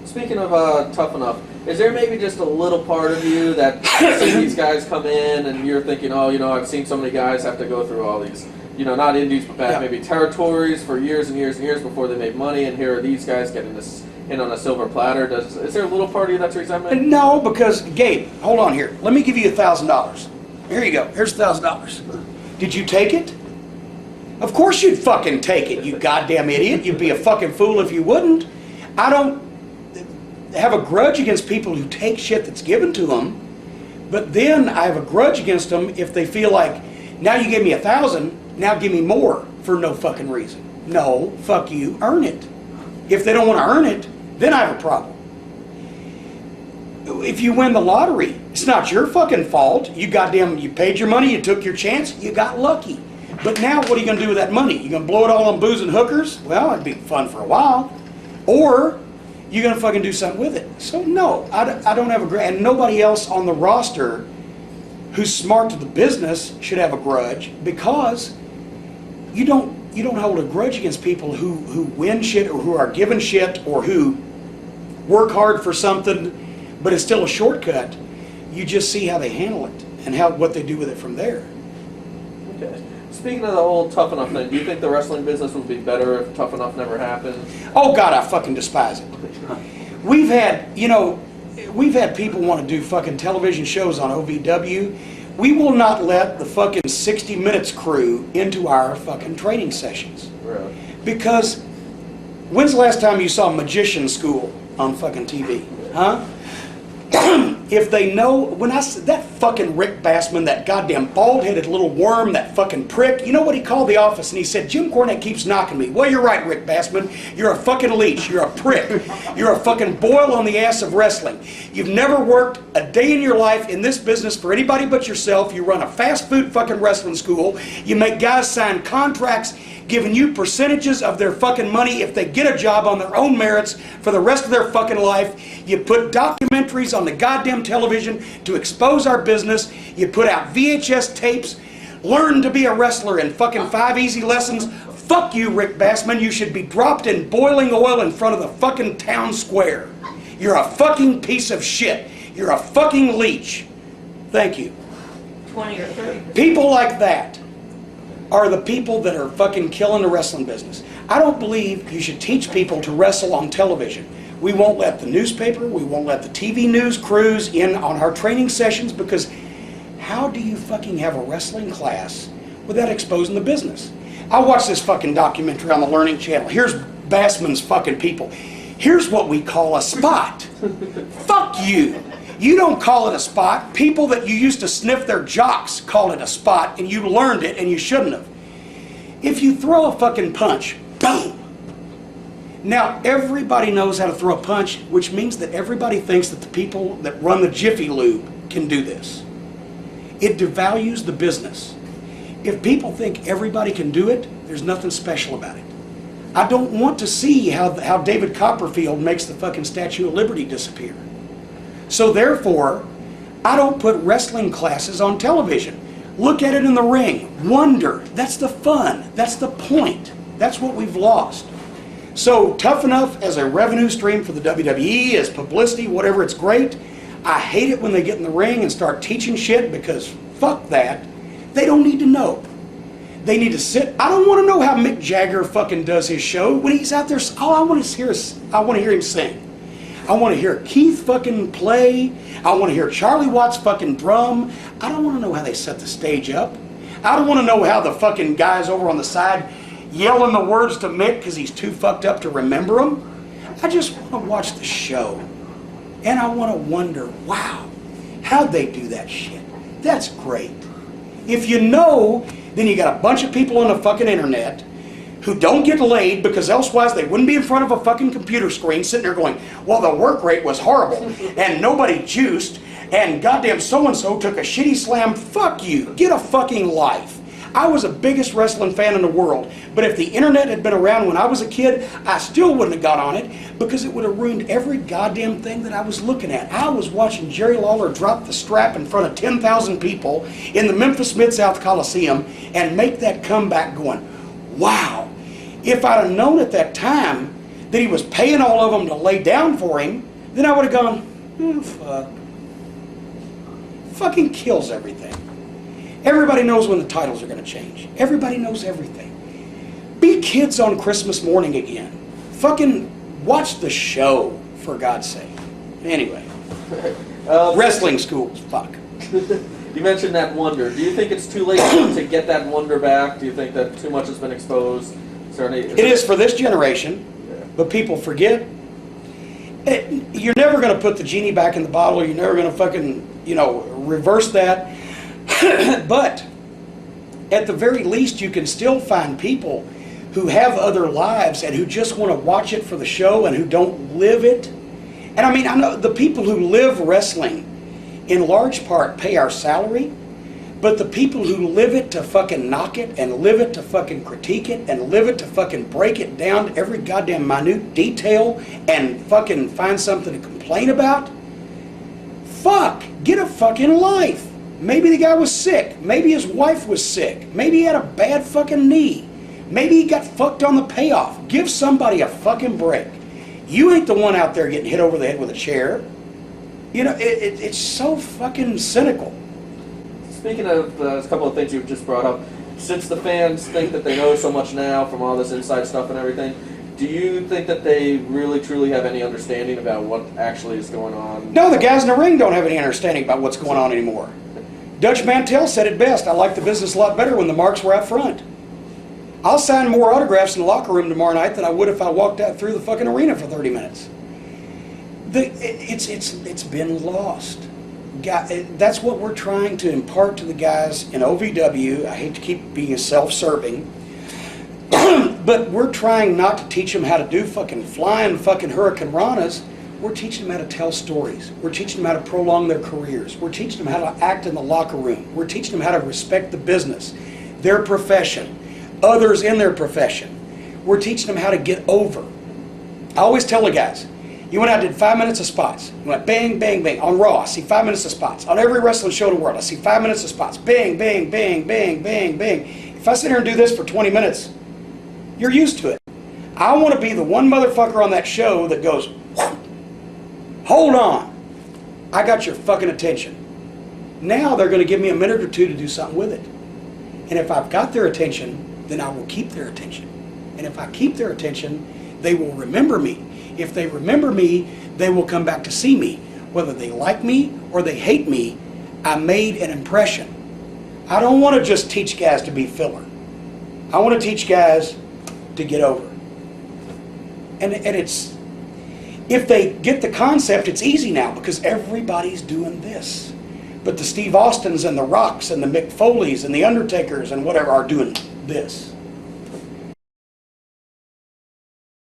Speaking of Tough Enough, is there maybe just a little part of you that see these guys come in and you're thinking, oh, you know, I've seen so many guys have to go through all these, you know, not indies, but back maybe territories for years and years and years before they made money, and here are these guys getting this in on a silver platter. Is there a little part of you that's resentment? No, because, Gabe, hold on here. Let me give you $1,000. Here you go. Here's $1,000. Did you take it? Of course you'd fucking take it, you goddamn idiot. You'd be a fucking fool if you wouldn't. I don't have a grudge against people who take shit that's given to them, but then I have a grudge against them if they feel like, now you gave me 1,000, now give me more for no fucking reason. No, fuck you, earn it. If they don't want to earn it, then I have a problem. If you win the lottery, it's not your fucking fault. You paid your money, you took your chance, you got lucky. But now what are you going to do with that money? You going to blow it all on booze and hookers? Well, it'd be fun for a while. Or you're going to fucking do something with it. So no, I don't have a grudge. And nobody else on the roster who's smart to the business should have a grudge, because you don't hold a grudge against people who win shit, or who are given shit, or who work hard for something, but it's still a shortcut. You just see how they handle it and what they do with it from there. Okay. Speaking of the whole Tough Enough thing, do you think the wrestling business would be better if Tough Enough never happened? Oh God, I fucking despise it. We've had people want to do fucking television shows on OVW. We will not let the fucking 60 Minutes crew into our fucking training sessions. Really? Because when's the last time you saw Magician School on fucking TV? Huh? If they know, that fucking Rick Bassman, that goddamn bald-headed little worm, that fucking prick, you know what he called the office? And he said, Jim Cornette keeps knocking me. Well, you're right, Rick Bassman. You're a fucking leech. You're a prick. You're a fucking boil on the ass of wrestling. You've never worked a day in your life in this business for anybody but yourself. You run a fast food fucking wrestling school. You make guys sign contracts giving you percentages of their fucking money if they get a job on their own merits for the rest of their fucking life. You put documentaries on the goddamn television to expose our business. You put out VHS tapes. Learn to be a wrestler in fucking 5 easy lessons. Fuck you, Rick Bassman. You should be dropped in boiling oil in front of the fucking town square. You're a fucking piece of shit. You're a fucking leech. Thank you. 20 or 30. People like that are the people that are fucking killing the wrestling business. I don't believe you should teach people to wrestle on television. We won't let the newspaper, we won't let the TV news crews in on our training sessions, because how do you fucking have a wrestling class without exposing the business? I watched this fucking documentary on the Learning Channel. Here's Bassman's fucking people. Here's what we call a spot. Fuck you. You don't call it a spot. People that you used to sniff their jocks call it a spot, and you learned it, and you shouldn't have. If you throw a fucking punch, boom. Now everybody knows how to throw a punch, which means that everybody thinks that the people that run the Jiffy Lube can do this. It devalues the business. If people think everybody can do it, there's nothing special about it. I don't want to see how David Copperfield makes the fucking Statue of Liberty disappear. So therefore, I don't put wrestling classes on television. Look at it in the ring. Wonder. That's the fun. That's the point. That's what we've lost. So Tough Enough as a revenue stream for the WWE, as publicity, whatever, it's great. I hate it when they get in the ring and start teaching shit, because fuck that. They don't need to know. They need to sit. I don't want to know how Mick Jagger fucking does his show. When he's out there, all I want to hear him sing. I want to hear Keith fucking play. I want to hear Charlie Watts fucking drum. I don't want to know how they set the stage up. I don't want to know how the fucking guys over on the side yelling the words to Mick because he's too fucked up to remember them. I just want to watch the show. And I want to wonder, wow, how'd they do that shit? That's great. If you know, then you got a bunch of people on the fucking internet who don't get laid because elsewise they wouldn't be in front of a fucking computer screen sitting there going, well, the work rate was horrible and nobody juiced and goddamn so-and-so took a shitty slam. Fuck you. Get a fucking life. I was the biggest wrestling fan in the world, but if the internet had been around when I was a kid, I still wouldn't have got on it, because it would have ruined every goddamn thing that I was looking at. I was watching Jerry Lawler drop the strap in front of 10,000 people in the Memphis Mid-South Coliseum and make that comeback going, wow. If I'd have known at that time that he was paying all of them to lay down for him, then I would have gone, fuck. Fucking kills everything. Everybody knows when the titles are going to change. Everybody knows everything. Be kids on Christmas morning again. Fucking watch the show, for God's sake. Anyway. Wrestling schools, fuck. You mentioned that wonder. Do you think it's too late to get that wonder back? Do you think that too much has been exposed? It is for this generation, but people forget. You're never going to put the genie back in the bottle. You're never going to fucking, reverse that. But at the very least, you can still find people who have other lives and who just want to watch it for the show and who don't live it. And I mean, I know the people who live wrestling in large part pay our salary, but the people who live it to fucking knock it and live it to fucking critique it and live it to fucking break it down to every goddamn minute detail and fucking find something to complain about, fuck, get a fucking life. Maybe the guy was sick. Maybe his wife was sick. Maybe he had a bad fucking knee. Maybe he got fucked on the payoff. Give somebody a fucking break. You ain't the one out there getting hit over the head with a chair. It's so fucking cynical. Speaking of a couple of things you've just brought up, since the fans think that they know so much now from all this inside stuff and everything, do you think that they really truly have any understanding about what actually is going on? No, the guys in the ring don't have any understanding about what's going on anymore. Dutch Mantell said it best. I like the business a lot better when the marks were out front. I'll sign more autographs in the locker room tomorrow night than I would if I walked out through the fucking arena for 30 minutes. It's been lost. That's what we're trying to impart to the guys in OVW. I hate to keep being self-serving, but we're trying not to teach them how to do fucking flying fucking Hurricane Ranas. We're teaching them how to tell stories. We're teaching them how to prolong their careers. We're teaching them how to act in the locker room. We're teaching them how to respect the business, their profession, others in their profession. We're teaching them how to get over. I always tell the guys, you went out and did 5 minutes of spots. You went bang, bang, bang. On Raw, I see 5 minutes of spots. On every wrestling show in the world, I see 5 minutes of spots. Bang, bang, bang, bang, bang, bang. If I sit here and do this for 20 minutes, you're used to it. I want to be the one motherfucker on that show that goes, hold on, I got your fucking attention. Now they're going to give me a minute or two to do something with it. And if I've got their attention, then I will keep their attention. And if I keep their attention, they will remember me. If they remember me, they will come back to see me. Whether they like me or they hate me, I made an impression. I don't want to just teach guys to be filler. I want to teach guys to get over. And it's, if they get the concept, it's easy now because everybody's doing this. But the Steve Austins and the Rocks and the Mick Foleys and the Undertakers and whatever are doing this.